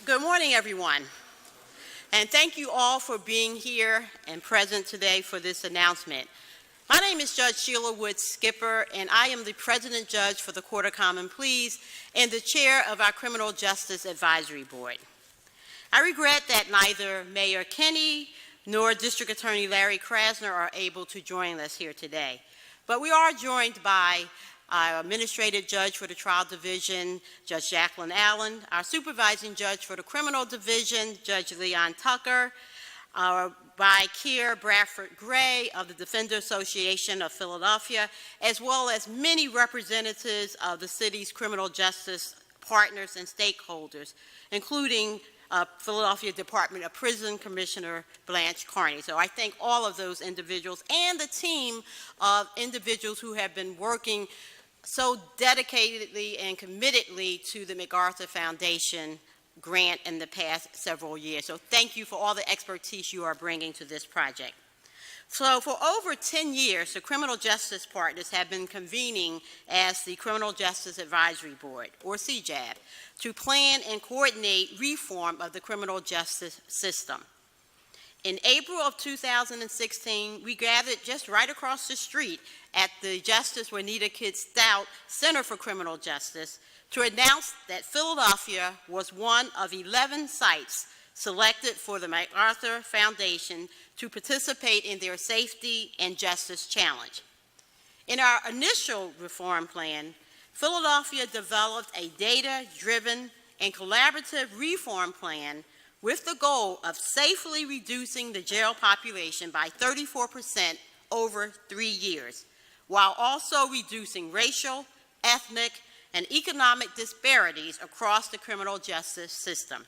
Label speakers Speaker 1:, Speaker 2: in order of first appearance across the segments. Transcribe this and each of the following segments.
Speaker 1: Good morning, everyone. And thank you all for being here and present today for this announcement. My name is Judge Sheila Wood Skipper, and I am the President Judge for the Court of Common Pleas and the Chair of our Criminal Justice Advisory Board. I regret that neither Mayor Kenny nor District Attorney Larry Krasner are able to join us here today. But we are joined by our Administrative Judge for the Trial Division, Judge Jacqueline Allen, our Supervising Judge for the Criminal Division, Judge Leon Tucker, by Keir Bradford Gray of the Defender Association of Philadelphia, as well as many representatives of the city's criminal justice partners and stakeholders, including Philadelphia Department of Prison Commissioner Blanche Carney. So I thank all of those individuals and the team of individuals who have been working so dedicatedly and committedly to the MacArthur Foundation grant in the past several years. So thank you for all the expertise you are bringing to this project. So for over 10 years, the Criminal Justice Partners have been convening as the Criminal Justice Advisory Board, or CJAB, to plan and coordinate reform of the criminal justice system. In April of 2016, we gathered just right across the street at the Justice Juanita Kidd Stout Center for Criminal Justice to announce that Philadelphia was one of 11 sites selected for the MacArthur Foundation to participate in their Safety and Justice Challenge. In our initial reform plan, Philadelphia developed a data-driven and collaborative reform plan with the goal of safely reducing the jail population by 34% over 3 years, while also reducing racial, ethnic, and economic disparities across the criminal justice system.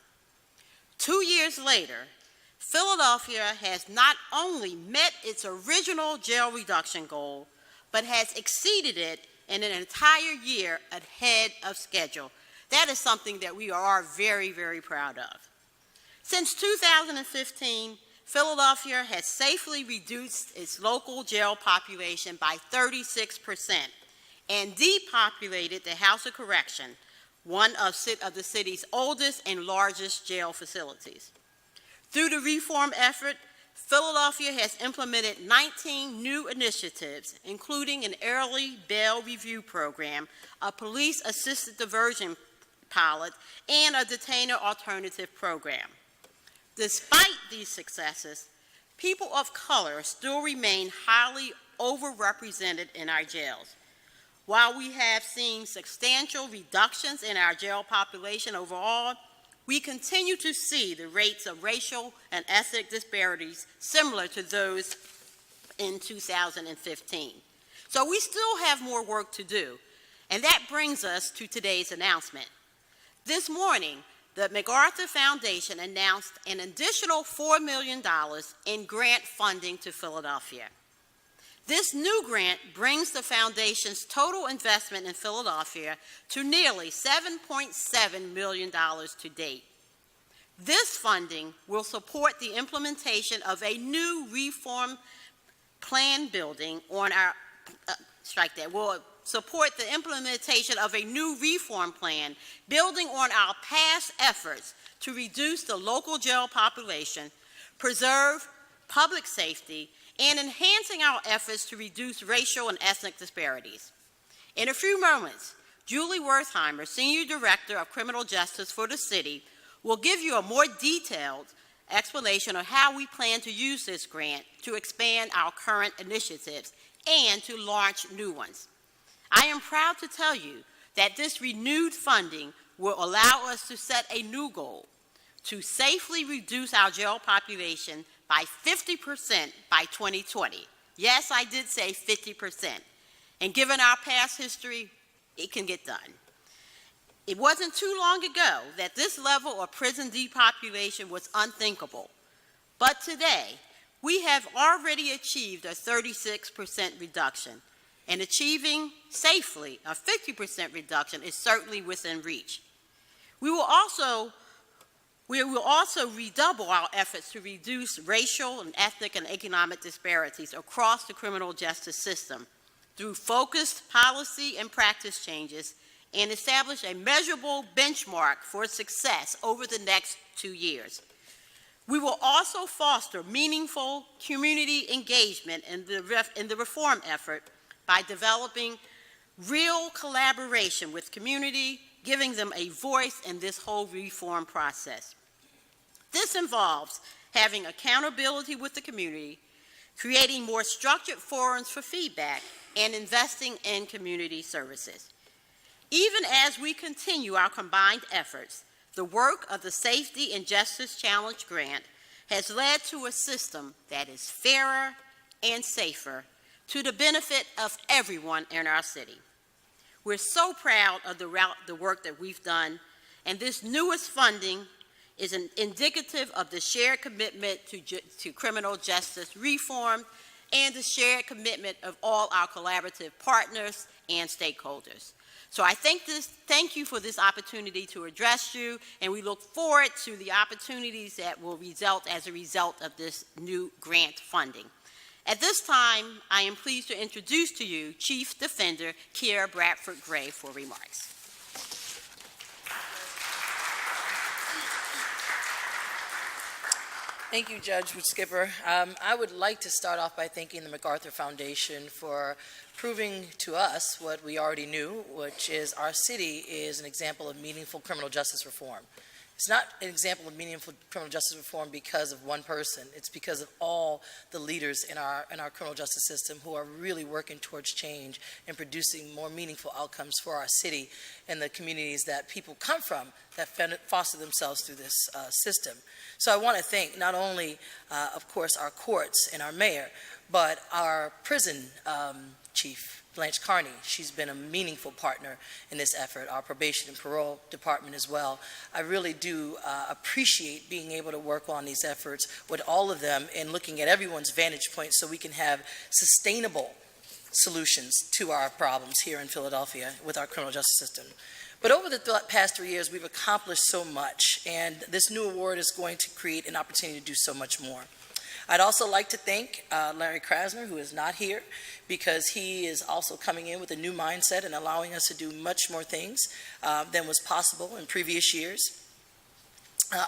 Speaker 1: 2 years later, Philadelphia has not only met its original jail reduction goal, but has exceeded it in an entire year ahead of schedule. That is something that we are very, very proud of. Since 2015, Philadelphia has safely reduced its local jail population by 36% and depopulated the House of Correction, one of the city's oldest and largest jail facilities. Through the reform effort, Philadelphia has implemented 19 new initiatives, including an early bail review program, a police-assisted diversion pilot, and a detainer alternative program. Despite these successes, people of color still remain highly overrepresented in our jails. While we have seen substantial reductions in our jail population overall, we continue to see the rates of racial and ethnic disparities similar to those in 2015. So we still have more work to do, and that brings us to today's announcement. This morning, the MacArthur Foundation announced an additional $4 million in grant funding to Philadelphia. This new grant brings the Foundation's total investment in Philadelphia to nearly $7.7 million to date. This funding will support the implementation of a new reform plan building on our, will support the implementation of a new reform plan building on our past efforts to reduce the local jail population, preserve public safety, and enhancing our efforts to reduce racial and ethnic disparities. In a few moments, Julie Wertheimer, Senior Director of Criminal Justice for the city, will give you a more detailed explanation of how we plan to use this grant to expand our current initiatives and to launch new ones. I am proud to tell you that this renewed funding will allow us to set a new goal to safely reduce our jail population by 50% by 2020. Yes, I did say 50%. And given our past history, it can get done. It wasn't too long ago that this level of prison depopulation was unthinkable. But today, we have already achieved a 36% reduction, and achieving safely a 50% reduction is certainly within reach. We will also redouble our efforts to reduce racial and ethnic and economic disparities across the criminal justice system through focused policy and practice changes and establish a measurable benchmark for success over the next 2 years. We will also foster meaningful community engagement in the reform effort by developing real collaboration with community, giving them a voice in this whole reform process. This involves having accountability with the community, creating more structured forums for feedback, and investing in community services. Even as we continue our combined efforts, the work of the Safety and Justice Challenge Grant has led to a system that is fairer and safer to the benefit of everyone in our city. We're so proud of the work that we've done, and this newest funding is indicative of the shared commitment to criminal justice reform and the shared commitment of all our collaborative partners and stakeholders. So I thank you for this opportunity to address you, and we look forward to the opportunities that will result as a result of this new grant funding. At this time, I am pleased to introduce to you Chief Defender Kiera Bradford Gray for remarks.
Speaker 2: Thank you, Judge Skipper. I would like to start off by thanking the MacArthur Foundation for proving to us what we already knew, which is our city is an example of meaningful criminal justice reform. It's not an example of meaningful criminal justice reform because of one person. It's because of all the leaders in our criminal justice system who are really working towards change and producing more meaningful outcomes for our city and the communities that people come from that foster themselves through this system. So I want to thank not only, of course, our courts and our mayor, but our prison chief, Blanche Carney. She's been a meaningful partner in this effort, our probation and parole department as well. I really do appreciate being able to work on these efforts with all of them and looking at everyone's vantage point so we can have sustainable solutions to our problems here in Philadelphia with our criminal justice system. But over the past 3 years, we've accomplished so much, and this new award is going to create an opportunity to do so much more. I'd also like to thank Larry Krasner, who is not here, because he is also coming in with a new mindset and allowing us to do much more things than was possible in previous years.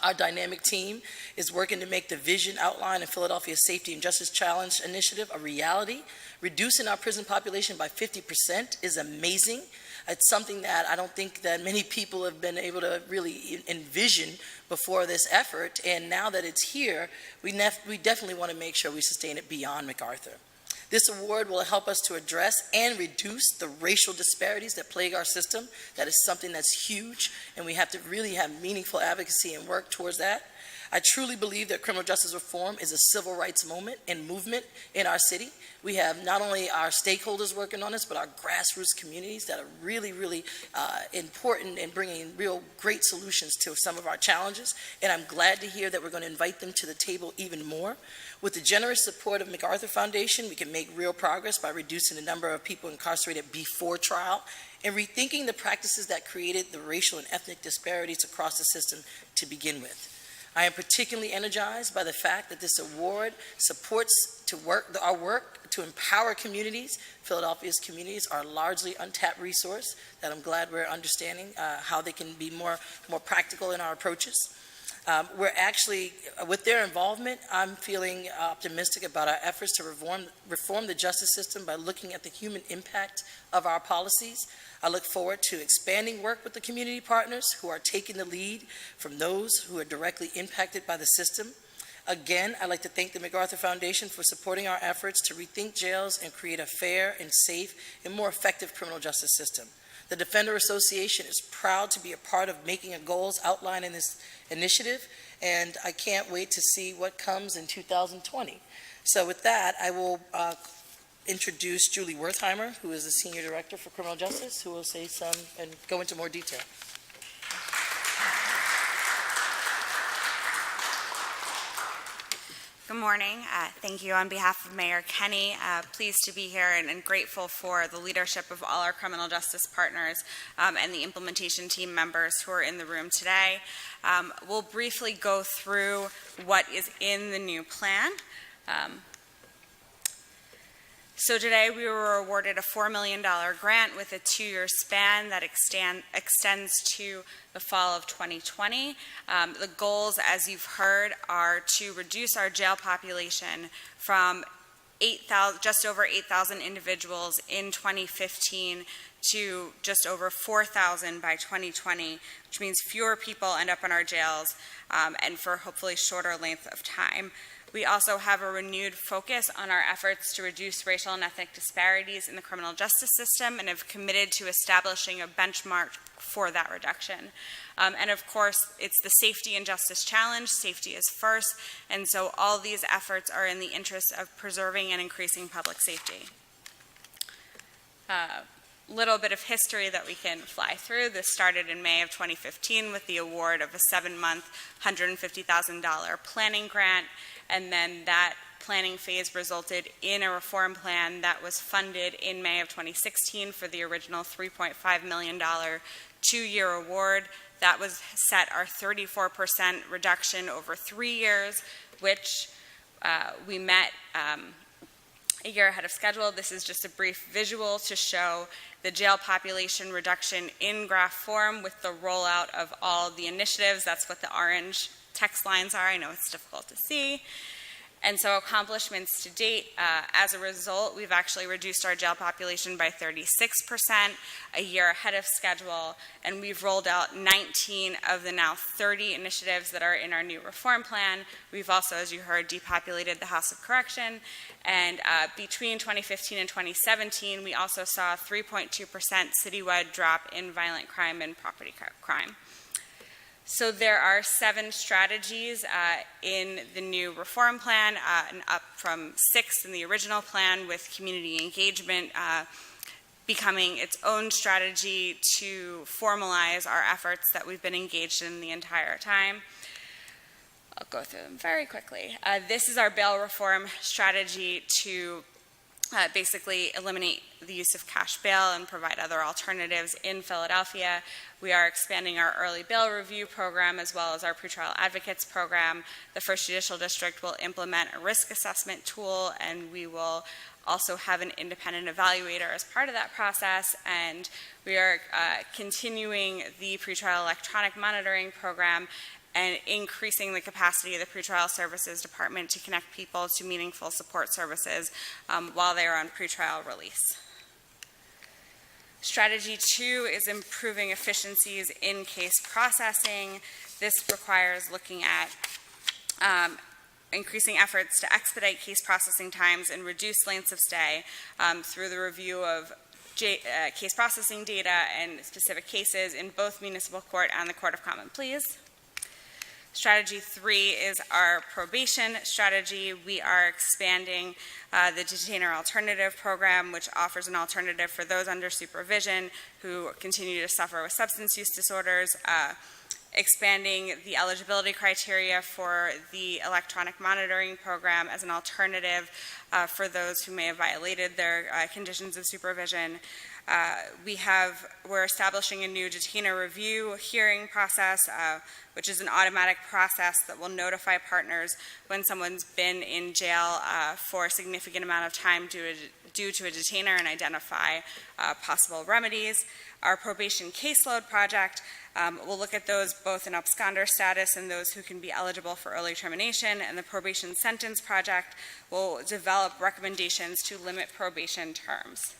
Speaker 2: Our dynamic team is working to make the vision outlined in Philadelphia's Safety and Justice Challenge Initiative a reality. Reducing our prison population by 50% is amazing. It's something that I don't think that many people have been able to really envision before this effort, and now that it's here, we definitely want to make sure we sustain it beyond MacArthur. This award will help us to address and reduce the racial disparities that plague our system. That is something that's huge, and we have to really have meaningful advocacy and work towards that. I truly believe that criminal justice reform is a civil rights moment and movement in our city. We have not only our stakeholders working on this, but our grassroots communities that are really, really important in bringing real great solutions to some of our challenges. And I'm glad to hear that we're going to invite them to the table even more. With the generous support of MacArthur Foundation, we can make real progress by reducing the number of people incarcerated before trial and rethinking the practices that created the racial and ethnic disparities across the system to begin with. I am particularly energized by the fact that this award supports our work to empower communities. Philadelphia's communities are a largely untapped resource that I'm glad we're understanding how they can be more practical in our approaches. We're actually, with their involvement, I'm feeling optimistic about our efforts to reform the justice system by looking at the human impact of our policies. I look forward to expanding work with the community partners who are taking the lead from those who are directly impacted by the system. Again, I'd like to thank the MacArthur Foundation for supporting our efforts to rethink jails and create a fair and safe and more effective criminal justice system. The Defender Association is proud to be a part of making a goals outlined in this initiative, and I can't wait to see what comes in 2020. So with that, I will introduce Julie Wertheimer, who is the Senior Director for Criminal Justice, who will say some and go into more detail.
Speaker 3: Good morning. Thank you on behalf of Mayor Kenny. Pleased to be here and grateful for the leadership of all our criminal justice partners and the implementation team members who are in the room today. We'll briefly go through what is in the new plan. So today we were awarded a $4 million grant with a 2-year span that extends to the fall of 2020. The goals, as you've heard, are to reduce our jail population from just over 8,000 individuals in 2015 to just over 4,000 by 2020, which means fewer people end up in our jails and for hopefully shorter length of time. We also have a renewed focus on our efforts to reduce racial and ethnic disparities in the criminal justice system and have committed to establishing a benchmark for that reduction. And of course, it's the safety and justice challenge. Safety is first, and so all these efforts are in the interest of preserving and increasing public safety. Little bit of history that we can fly through. This started in May of 2015 with the award of a 7-month, $150,000 planning grant, and then that planning phase resulted in a reform plan that was funded in May of 2016 for the original $3.5 million 2-year award. That was set our 34% reduction over 3 years, which we met a year ahead of schedule. This is just a brief visual to show the jail population reduction in graph form with the rollout of all the initiatives. That's what the orange text lines are. I know it's difficult to see. And so accomplishments to date, as a result, we've actually reduced our jail population by 36%, a year ahead of schedule, and we've rolled out 19 of the now 30 initiatives that are in our new reform plan. We've also, as you heard, depopulated the House of Correction, and between 2015 and 2017, we also saw a 3.2% citywide drop in violent crime and property crime. So there are 7 strategies in the new reform plan, and up from 6 in the original plan, with community engagement becoming its own strategy to formalize our efforts that we've been engaged in the entire time. I'll go through them very quickly. This is our bail reform strategy to basically eliminate the use of cash bail and provide other alternatives in Philadelphia. We are expanding our early bail review program as well as our pretrial advocates program. The First Judicial District will implement a risk assessment tool, and we will also have an independent evaluator as part of that process. And we are continuing the pretrial electronic monitoring program and increasing the capacity of the Pretrial Services Department to connect people to meaningful support services while they are on pretrial release. Strategy 2 is improving efficiencies in case processing. This requires looking at increasing efforts to expedite case processing times and reduce lengths of stay through the review of case processing data and specific cases in both municipal court and the Court of Common Pleas. Strategy 3 is our probation strategy. We are expanding the detainer alternative program, which offers an alternative for those under supervision who continue to suffer with substance use disorders, expanding the eligibility criteria for the electronic monitoring program as an alternative for those who may have violated their conditions of supervision. We're establishing a new detainer review hearing process, which is an automatic process that will notify partners when someone's been in jail for a significant amount of time due to a detainer and identify possible remedies. Our probation caseload project will look at those both in absconder status and those who can be eligible for early termination, and the probation sentence project will develop recommendations to limit probation terms.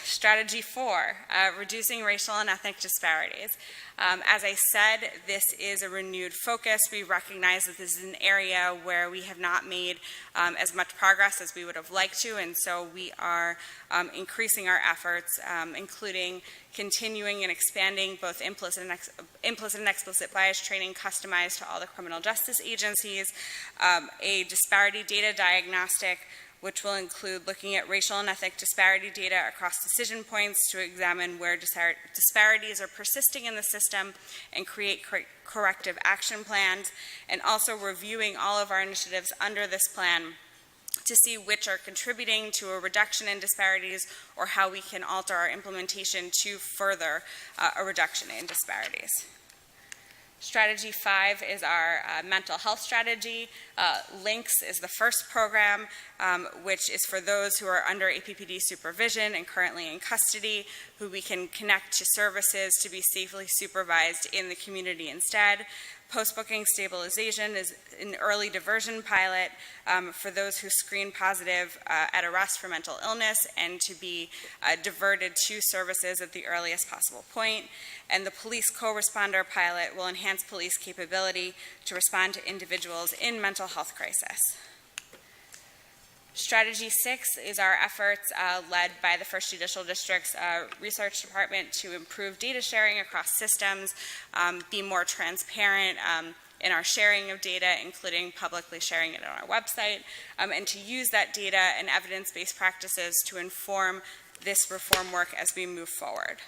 Speaker 3: Strategy 4, reducing racial and ethnic disparities. As I said, this is a renewed focus. We recognize that this is an area where we have not made as much progress as we would have liked to, and so we are increasing our efforts, including continuing and expanding both implicit and explicit bias training customized to all the criminal justice agencies, a disparity data diagnostic, which will include looking at racial and ethnic disparity data across decision points to examine where disparities are persisting in the system and create corrective action plans, and also reviewing all of our initiatives under this plan to see which are contributing to a reduction in disparities or how we can alter our implementation to further a reduction in disparities. Strategy 5 is our mental health strategy. LINKS is the first program, which is for those who are under APPD supervision and currently in custody, who we can connect to services to be safely supervised in the community instead. Post-booking stabilization is an early diversion pilot for those who screen positive at arrest for mental illness and to be diverted to services at the earliest possible point. And the police co-responder pilot will enhance police capability to respond to individuals in mental health crisis. Strategy 6 is our efforts led by the First Judicial District's Research Department to improve data sharing across systems, be more transparent in our sharing of data, including publicly sharing it on our website, and to use that data and evidence-based practices to inform this reform work as we move forward.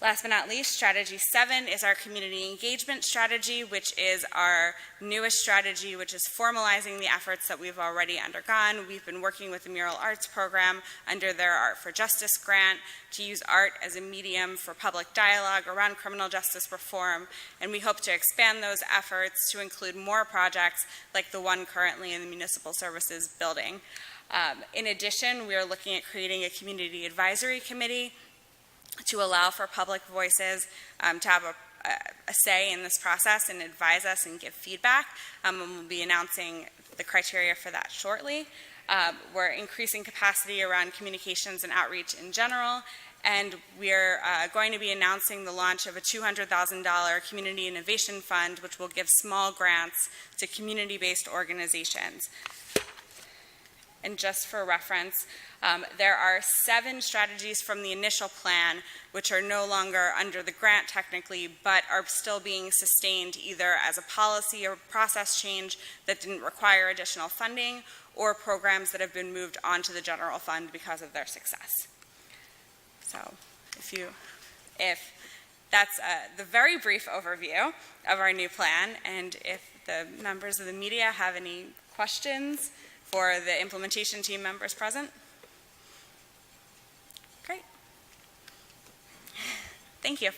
Speaker 3: Last but not least, strategy 7 is our community engagement strategy, which is our newest strategy, which is formalizing the efforts that we've already undergone. We've been working with the Mural Arts Program under their Art for Justice grant to use art as a medium for public dialogue around criminal justice reform, and we hope to expand those efforts to include more projects like the one currently in the Municipal Services building. In addition, we are looking at creating a community advisory committee to allow for public voices to have a say in this process and advise us and give feedback. And we'll be announcing the criteria for that shortly. We're increasing capacity around communications and outreach in general, and we're going to be announcing the launch of a $200,000 Community Innovation Fund, which will give small grants to community-based organizations. And just for reference, there are 7 strategies from the initial plan which are no longer under the grant technically, but are still being sustained either as a policy or process change that didn't require additional funding, or programs that have been moved onto the general fund because of their success. So if that's the very brief overview of our new plan, and if the members of the media have any questions for the implementation team members present. Great. Thank you.